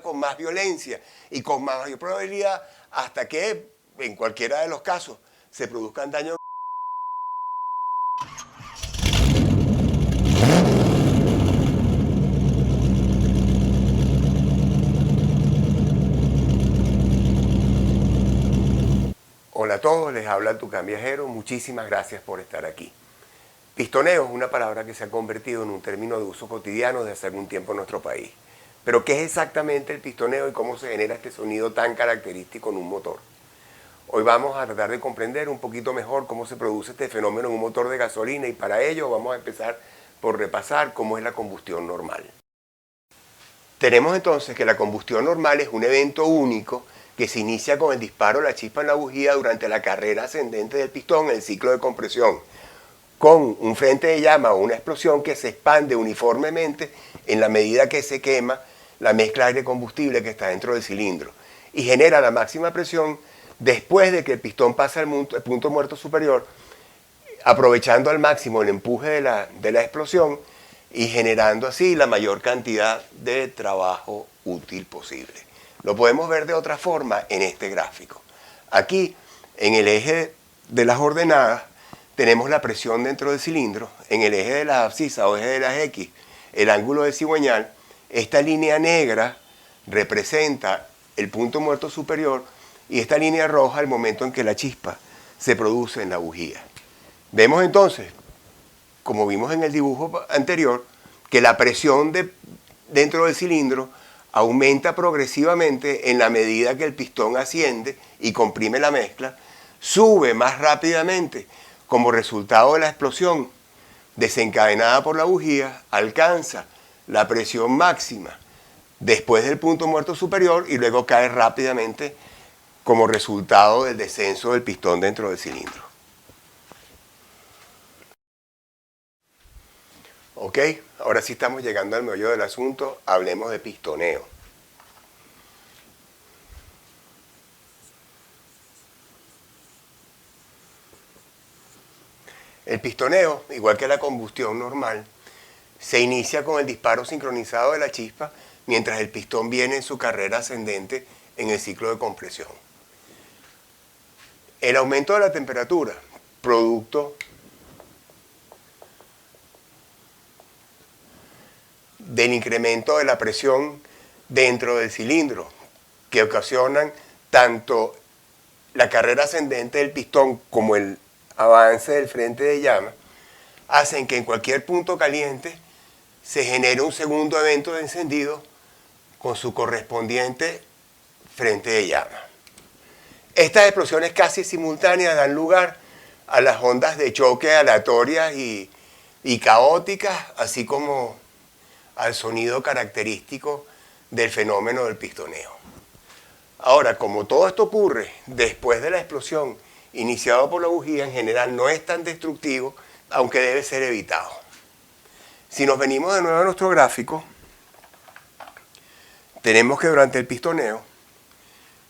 con más violencia y con mayor probabilidad hasta que, en cualquiera de los casos, se produzcan daños. Hola a todos, les habla el Tucán Viajero, muchísimas gracias por estar aquí. Pistoneo es una palabra que se ha convertido en un término de uso cotidiano desde hace algún tiempo en nuestro país. Pero ¿qué es exactamente el pistoneo y cómo se genera este sonido tan característico en un motor? Hoy vamos a tratar de comprender un poquito mejor cómo se produce este fenómeno en un motor de gasolina y para ello vamos a empezar por repasar cómo es la combustión normal. Tenemos entonces que la combustión normal es un evento único que se inicia con el disparo de la chispa en la bujía durante la carrera ascendente del pistón en el ciclo de compresión, con un frente de llama o una explosión que se expande uniformemente en la medida que se quema la mezcla aire-combustible que está dentro del cilindro y genera la máxima presión después de que el pistón pasa al punto muerto superior, aprovechando al máximo el empuje de la explosión y generando así la mayor cantidad de trabajo útil posible. Lo podemos ver de otra forma en este gráfico. Aquí, en el eje de las ordenadas, tenemos la presión dentro del cilindro. En el eje de las abscisas o eje de las X, el ángulo del cigüeñal. Esta línea negra representa el punto muerto superior y esta línea roja el momento en que la chispa se produce en la bujía. Vemos entonces, como vimos en el dibujo anterior, que la presión dentro del cilindro aumenta progresivamente en la medida que el pistón asciende y comprime la mezcla, sube más rápidamente como resultado de la explosión desencadenada por la bujía, alcanza la presión máxima después del punto muerto superior y luego cae rápidamente como resultado del descenso del pistón dentro del cilindro. Ok, ahora sí estamos llegando al meollo del asunto, hablemos de pistoneo. El pistoneo, igual que la combustión normal, se inicia con el disparo sincronizado de la chispa mientras el pistón viene en su carrera ascendente en el ciclo de compresión. El aumento de la temperatura, producto del incremento de la presión dentro del cilindro, que ocasionan tanto la carrera ascendente del pistón como el avance del frente de llama, hacen que en cualquier punto caliente se genere un segundo evento de encendido con su correspondiente frente de llama. Estas explosiones casi simultáneas dan lugar a las ondas de choque aleatorias y caóticas, así como al sonido característico del fenómeno del pistoneo. Ahora, como todo esto ocurre después de la explosión iniciada por la bujía, en general no es tan destructivo, aunque debe ser evitado. Si nos venimos de nuevo a nuestro gráfico, tenemos que durante el pistoneo,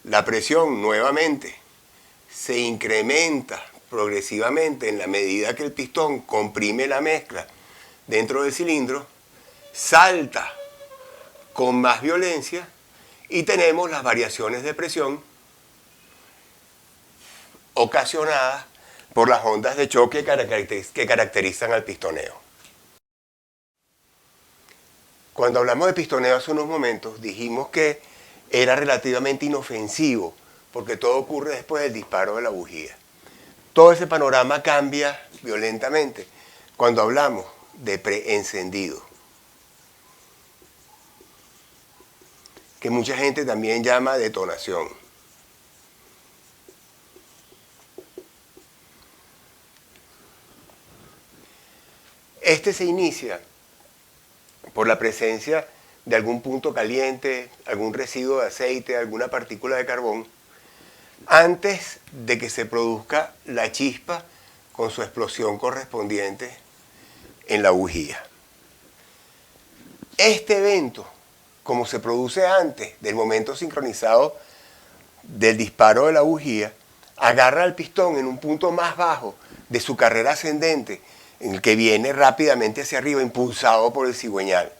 la presión nuevamente se incrementa progresivamente en la medida que el pistón comprime la mezcla dentro del cilindro, salta con más violencia y tenemos las variaciones de presión ocasionadas por las ondas de choque que caracterizan al pistoneo. Cuando hablamos de pistoneo hace unos momentos dijimos que era relativamente inofensivo porque todo ocurre después del disparo de la bujía. Todo ese panorama cambia violentamente cuando hablamos de preencendido, que mucha gente también llama detonación. Este se inicia por la presencia de algún punto caliente, algún residuo de aceite, alguna partícula de carbón, antes de que se produzca la chispa con su explosión correspondiente en la bujía. Este evento, como se produce antes del momento sincronizado del disparo de la bujía, agarra al pistón en un punto más bajo de su carrera ascendente, en el que viene rápidamente hacia arriba, impulsado por el cigüeñal.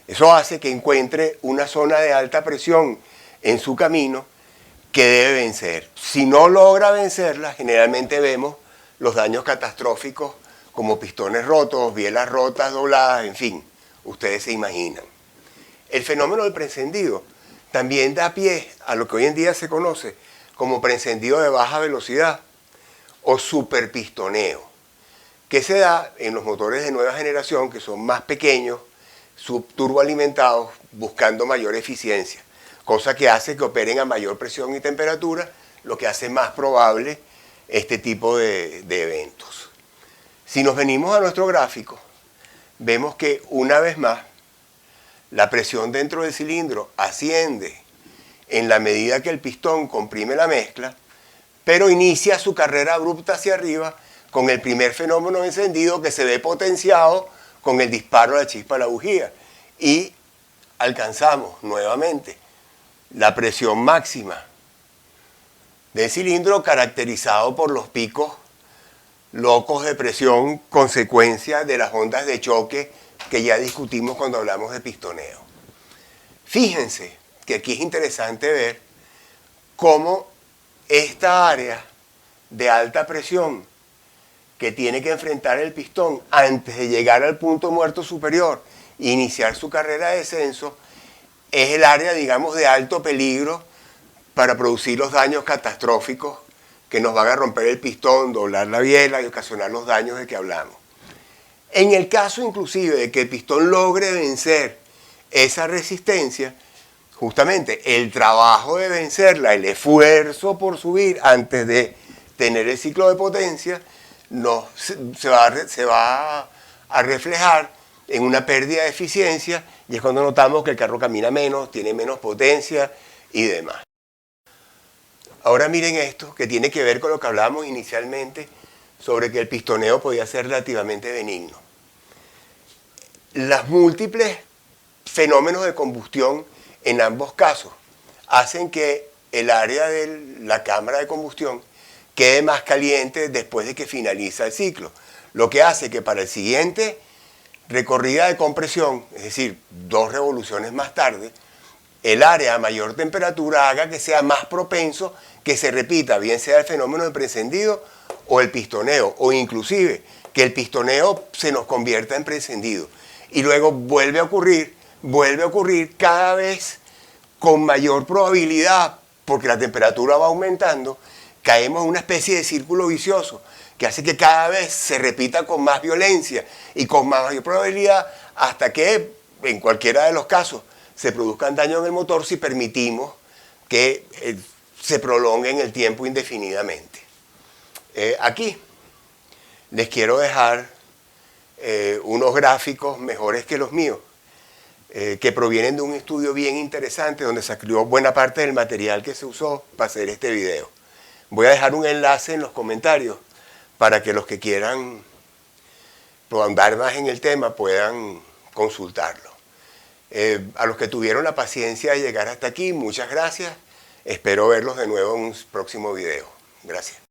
Eso hace que encuentre una zona de alta presión en su camino que debe vencer. Si no logra vencerla, generalmente vemos los daños catastróficos como pistones rotos, bielas rotas, dobladas, en fin, ustedes se imaginan. El fenómeno del preencendido también da pie a lo que hoy en día se conoce como preencendido de baja velocidad o superpistoneo, que se da en los motores de nueva generación que son más pequeños, subturboalimentados, buscando mayor eficiencia, cosa que hace que operen a mayor presión y temperatura, lo que hace más probable este tipo de eventos. Si nos venimos a nuestro gráfico, vemos que una vez más la presión dentro del cilindro asciende en la medida que el pistón comprime la mezcla, pero inicia su carrera abrupta hacia arriba con el primer fenómeno de encendido que se ve potenciado con el disparo de la chispa de la bujía. Y alcanzamos nuevamente la presión máxima del cilindro, caracterizado por los picos locos de presión, consecuencia de las ondas de choque que ya discutimos cuando hablamos de pistoneo. Fíjense que aquí es interesante ver cómo esta área de alta presión que tiene que enfrentar el pistón antes de llegar al punto muerto superior e iniciar su carrera de descenso es el área, digamos, de alto peligro para producir los daños catastróficos que nos van a romper el pistón, doblar la biela y ocasionar los daños de que hablamos. En el caso inclusive de que el pistón logre vencer esa resistencia, justamente el trabajo de vencerla, el esfuerzo por subir antes de tener el ciclo de potencia, se va a reflejar en una pérdida de eficiencia, y es cuando notamos que el carro camina menos, tiene menos potencia y demás. Ahora miren esto, que tiene que ver con lo que hablábamos inicialmente sobre que el pistoneo podía ser relativamente benigno. Las múltiples fenómenos de combustión en ambos casos hacen que el área de la cámara de combustión quede más caliente después de que finaliza el ciclo, lo que hace que para el siguiente recorrida de compresión, es decir, 2 revoluciones más tarde, el área a mayor temperatura haga que sea más propenso que se repita, bien sea el fenómeno de preencendido o el pistoneo, o inclusive que el pistoneo se nos convierta en preencendido. Y luego vuelve a ocurrir cada vez con mayor probabilidad, porque la temperatura va aumentando, caemos en una especie de círculo vicioso que hace que cada vez se repita con más violencia y con mayor probabilidad hasta que, en cualquiera de los casos, se produzcan daños en el motor si permitimos que se prolongue en el tiempo indefinidamente. Aquí les quiero dejar unos gráficos mejores que los míos, que provienen de un estudio bien interesante donde se sacó buena parte del material que se usó para hacer este video. Voy a dejar un enlace en los comentarios para que los que quieran ahondar más en el tema puedan consultarlo. A los que tuvieron la paciencia de llegar hasta aquí, muchas gracias. Espero verlos de nuevo en un próximo video. Gracias.